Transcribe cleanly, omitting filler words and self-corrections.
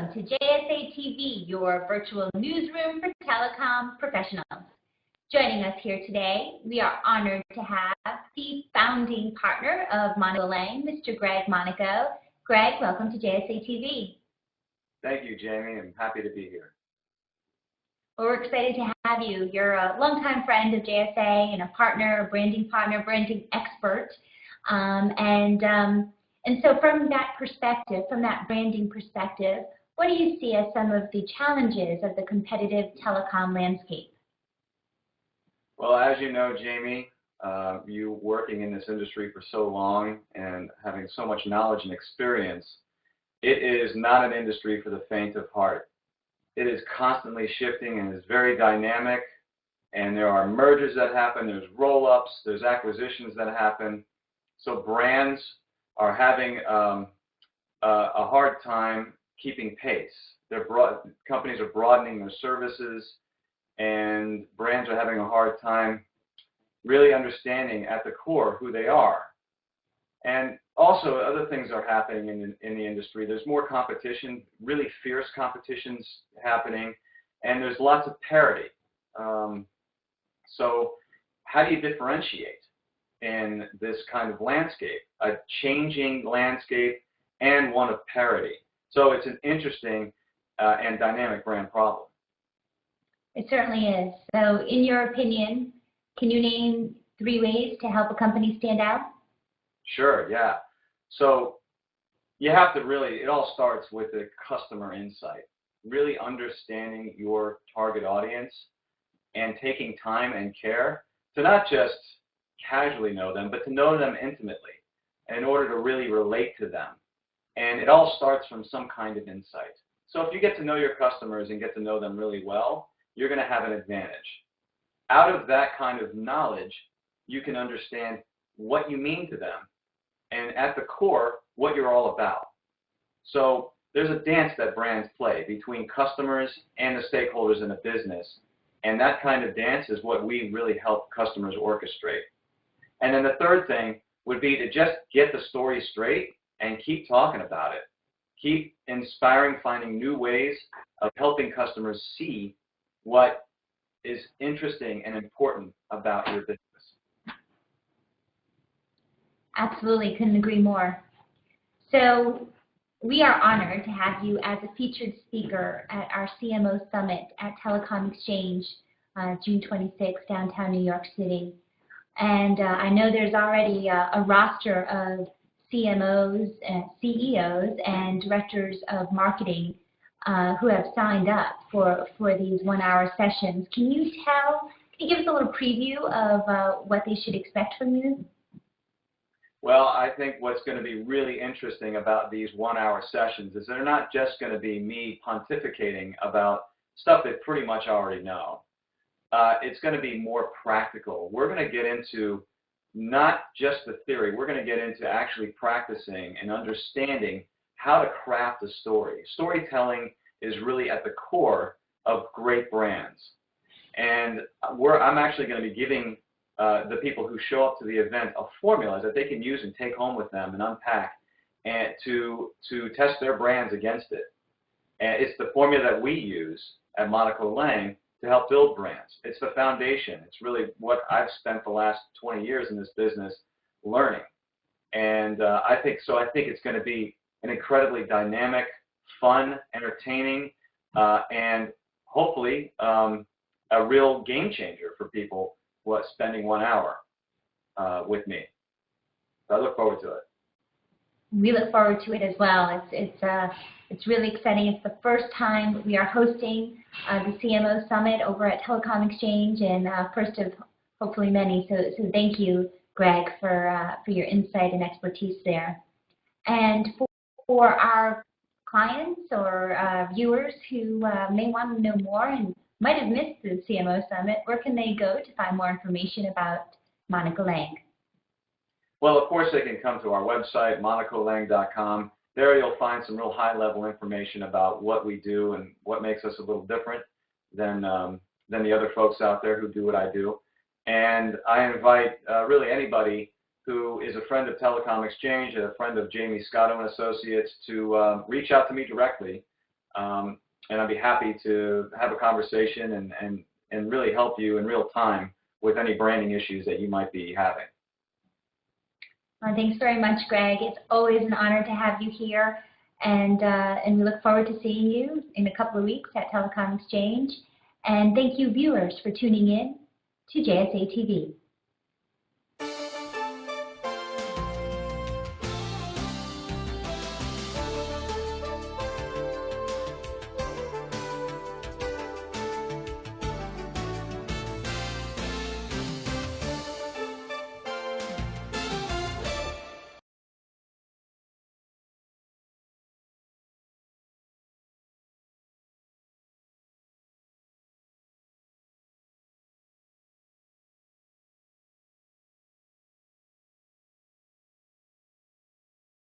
Welcome to JSA TV, your virtual newsroom for telecom professionals. Joining us here today, we are honored to have the founding partner of Monaco Lange, Mr. Greg Monaco. Greg, welcome to JSA TV. Thank you, Jamie. I'm happy to be here. Well, we're excited to have you. You're a longtime friend of JSA and a partner, a branding expert. And so from that perspective, from that branding perspective, what do you see as some of the challenges of the competitive telecom landscape? Well, as you know, Jamie, you working in this industry for so long and having so much knowledge and experience, it is not an industry for the faint of heart. It is constantly shifting and is very dynamic, and there are mergers that happen, there's roll-ups, there's acquisitions that happen. So brands are having a hard time keeping pace. Companies are broadening their services, and brands are having a hard time really understanding at the core who they are. And also other things are happening in the industry. There's more competition, really fierce competitions happening, and there's lots of parity. So how do you differentiate in this kind of landscape, a changing landscape and one of parity? So it's an interesting and dynamic brand problem. It certainly is. So in your opinion, can you name 3 ways to help a company stand out? Sure, yeah. So you have to really, it all starts with the customer insight, really understanding your target audience and taking time and care to not just casually know them, but to know them intimately in order to really relate to them. And it all starts from some kind of insight. So if you get to know your customers and get to know them really well, you're going to have an advantage. Out of that kind of knowledge, you can understand what you mean to them and at the core, what you're all about. So there's a dance that brands play between customers and the stakeholders in a business, and that kind of dance is what we really help customers orchestrate. And then the third thing would be to just get the story straight and keep talking about it. Keep inspiring, finding new ways of helping customers see what is interesting and important about your business. Absolutely, couldn't agree more. So we are honored to have you as a featured speaker at our CMO Summit at Telecom Exchange, June 26, downtown New York City. And I know there's already a roster of CMOs, CEOs, and directors of marketing who have signed up for these 1-hour sessions. Can you give us a little preview of what they should expect from you? Well, I think what's going to be really interesting about these 1-hour sessions is they're not just going to be me pontificating about stuff they pretty much already know. It's going to be more practical. We're going to get into not just the theory. We're going to get into actually practicing and understanding how to craft a story. Storytelling is really at the core of great brands. And I'm actually going to be giving the people who show up to the event a formula that they can use and take home with them and unpack and to test their brands against it. And it's the formula that we use at Monaco Lange to help build brands. It's the foundation. It's really what I've spent the last 20 years in this business learning. And I think it's going to be an incredibly dynamic, fun, entertaining, and hopefully a real game changer for people spending 1 hour with me. So I look forward to it. We look forward to it as well. It's really exciting. It's the first time we are hosting the CMO Summit over at Telecom Exchange, and first of hopefully many. So thank you, Greg, for your insight and expertise there. And for our clients or viewers who may want to know more and might have missed the CMO Summit, where can they go to find more information about Monaco Lange? Well, of course, they can come to our website, monacolange.com. There you'll find some real high-level information about what we do and what makes us a little different than the other folks out there who do what I do. And I invite really anybody who is a friend of Telecom Exchange, a friend of Jamie Scotto and Associates, to reach out to me directly and I'd be happy to have a conversation and really help you in real time with any branding issues that you might be having. Thanks very much, Greg. It's always an honor to have you here, and we look forward to seeing you in a couple of weeks at Telecom Exchange. And thank you, viewers, for tuning in to JSA TV.